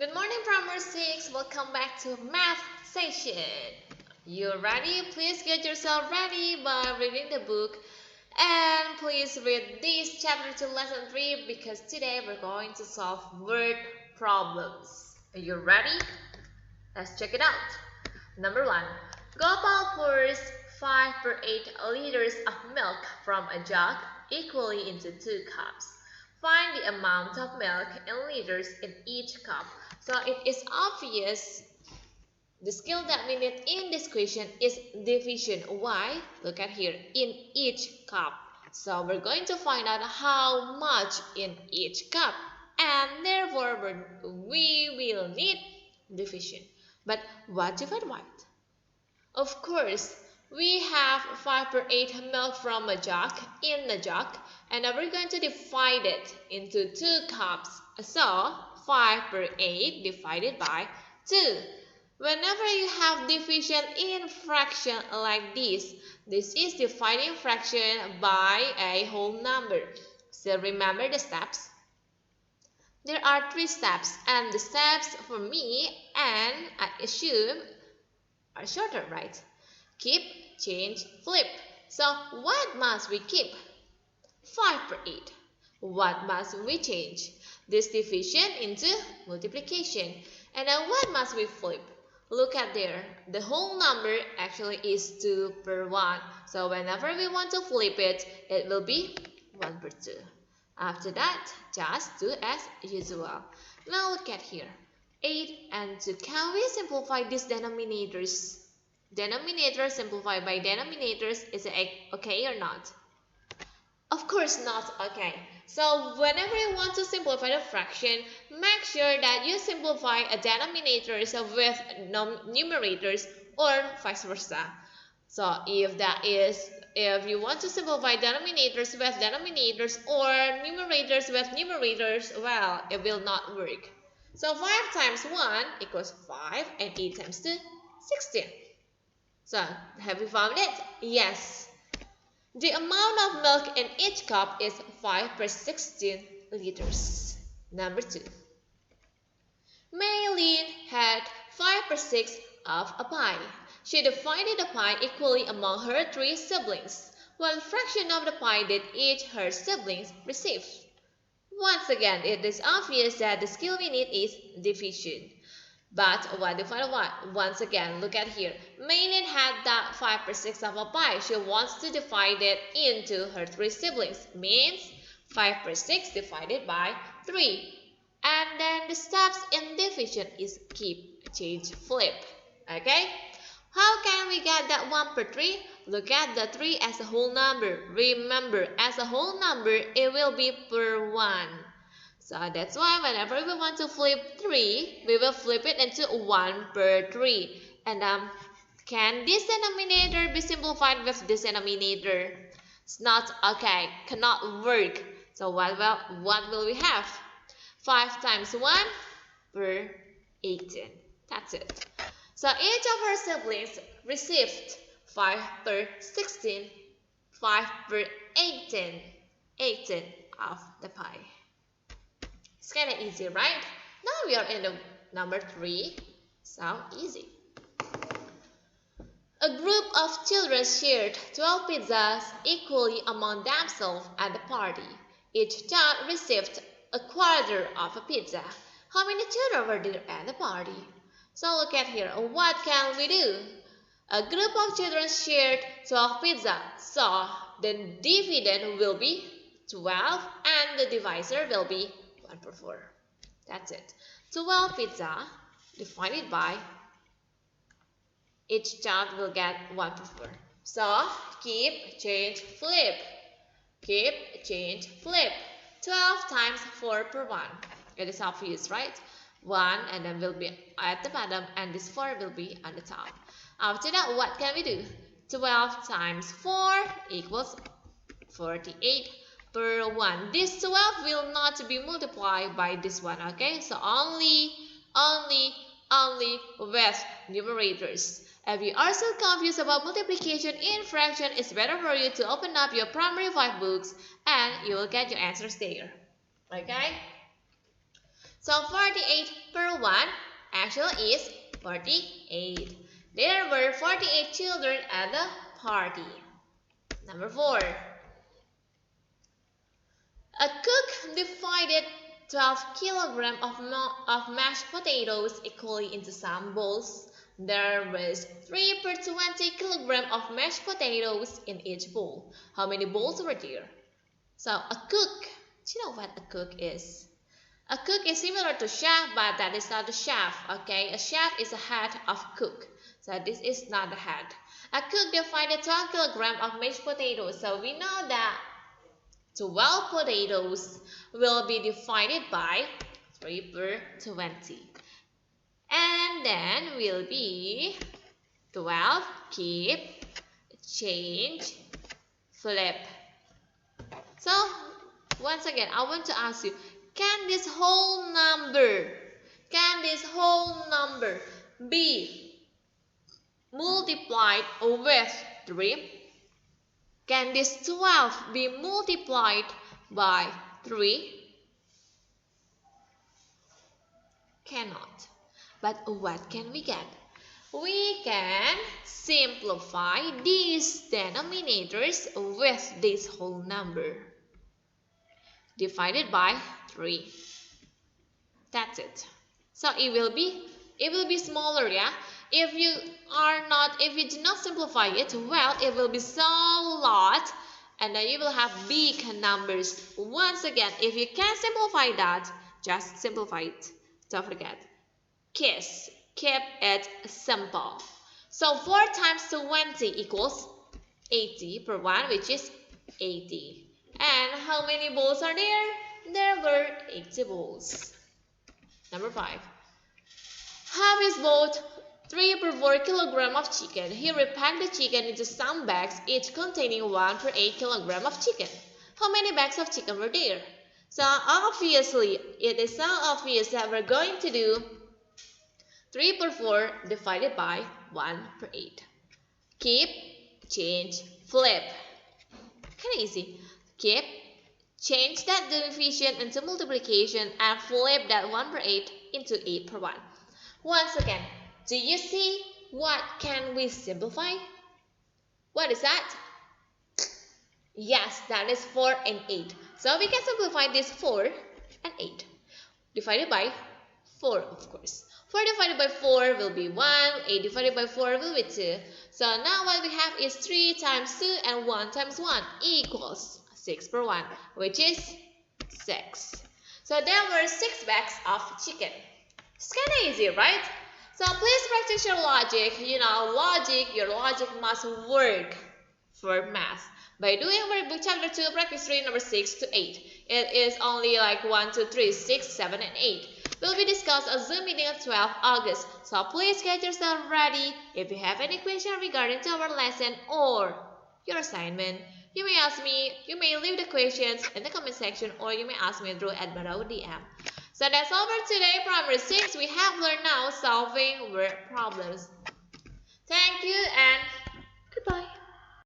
Good morning, Primary 6. Welcome back to Math Session. You ready? Please get yourself ready by reading the book. And please read this chapter to lesson 3 because today we're going to solve word problems. Are you ready? Let's check it out. Number 1. Gopal pours 5 per 8 liters of milk from a jug equally into 2 cups. Find the amount of milk in liters in each cup. So it is obvious the skill that we need in this question is division. Why? Look at here, in each cup. So we're going to find out how much in each cup. And therefore we will need division. But what divide what? Of course, we have 5 per 8 milk from a jug in the jug, and now we're going to divide it into 2 cups. So 5 per 8 divided by 2. Whenever you have division in fraction like this is dividing fraction by a whole number. So remember the steps. There are 3 steps, and the steps for me and I assume are shorter, right? Keep, change, flip. So what must we keep? 5 per 8. What must we change? This division into multiplication. And then what must we flip? Look at there. The whole number actually is 2 per 1. So whenever we want to flip it, it will be 1 per 2. After that, just do as usual. Now look at here. 8 and 2. Can we simplify these denominators? Denominator simplified by denominators, is it okay or not? Of course not okay. So whenever you want to simplify a fraction, make sure that you simplify a denominators with numerators or vice versa. So if you want to simplify denominators with denominators or numerators with numerators, well, it will not work. So 5 times 1 equals 5 and 8 times 2, 16. So, have you found it? Yes. The amount of milk in each cup is 5 per 16 liters. Number 2. Maylene had 5 per 6 of a pie. She divided the pie equally among her 3 siblings. What fraction of the pie did each her siblings receive? Once again, it is obvious that the skill we need is division. But what divide what? Once again, look at here. Maylene had that 5 per 6 of a pie. She wants to divide it into her 3 siblings. Means 5 per 6 divided by 3. And then the steps in division is keep, change, flip. Okay? How can we get that 1 per 3? Look at the 3 as a whole number. Remember, as a whole number, it will be per 1. So that's why whenever we want to flip 3, we will flip it into 1 per 3. And can this denominator be simplified with this denominator? It's not okay, cannot work. So what will we have? 5 times 1 per 18. That's it. So each of her siblings received 5 per 16, 5 per 18, 18 of the pie. It's kind of easy, right? Now we are in the number 3. So easy. A group of children shared 12 pizzas equally among themselves at the party. Each child received a quarter of a pizza. How many children were there at the party? So look at here. What can we do? A group of children shared 12 pizzas. So the dividend will be 12 and the divisor will be 1 per 4. That's it. 12 pizza divided by each child will get 1 per 4. So keep, change, flip. Keep, change, flip. 12 times 4 per 1. It is obvious, right? 1 and then will be at the bottom and this 4 will be on the top. After that, what can we do? 12 times 4 equals 48 per 1. This 12 will not be multiplied by this one, okay? So only with numerators. If you are still confused about multiplication in fraction, it's better for you to open up your primary 5 books and you will get your answers there. Okay? So 48 per 1 actually is 48. There were 48 children at the party. Number 4. A cook divided 12 kilograms of mashed potatoes equally into some bowls. There was 3 per 20 kilograms of mashed potatoes in each bowl. How many bowls were there? So a cook, do you know what a cook is? A cook is similar to chef, but that is not a chef, okay? A chef is a head of cook. So this is not the head. A cook divided 12 kilograms of mashed potatoes. So we know that 12 potatoes will be divided by 3 per 20. And then will be 12, keep, change, flip. So, once again, I want to ask you, can this whole number be multiplied with 3? Can this 12 be multiplied by 3? Cannot. But what can we get? We can simplify these denominators with this whole number divided by 3. That's it. So it will be smaller, yeah? If you do not simplify it, well, it will be so lot, and then you will have big numbers. Once again, if you can simplify that, just simplify it. Don't forget. Keep it simple. So 4 times 20 equals 80 per 1, which is 80. And how many bowls are there? There were 80 bowls. Number 5. Hafiz bought 3 per 4 kilogram of chicken. He repacked the chicken into some bags, each containing 1 per 8 kilogram of chicken. How many bags of chicken were there? So obviously, it is so obvious that we're going to do 3 per 4 divided by 1 per 8. Keep, change, flip. Kind of easy. Keep, change that division into multiplication, and flip that 1 per 8 into 8 per 1. Once again, do you see what can we simplify? What is that? Yes, that is 4 and 8. So we can simplify this 4 and 8 divided by 4, of course. 4 divided by 4 will be 1, 8 divided by 4 will be 2. So now what we have is 3 times 2 and 1 times 1 equals 6 per 1, which is 6. So there were 6 bags of chicken. It's kind of easy, right? So please practice your logic. You know, your logic must work for math. By doing workbook chapter 2, practice 3, number 6 to 8. It is only like 1, 2, 3, 6, 7, and 8. Will be discussed at Zoom meeting on 12 August. So please get yourself ready. If you have any question regarding to our lesson or your assignment, you may ask me. You may leave the questions in the comment section, or you may ask me through @Barau DM. So that's all for today. Primary 6, we have learned now solving word problems. Thank you and goodbye.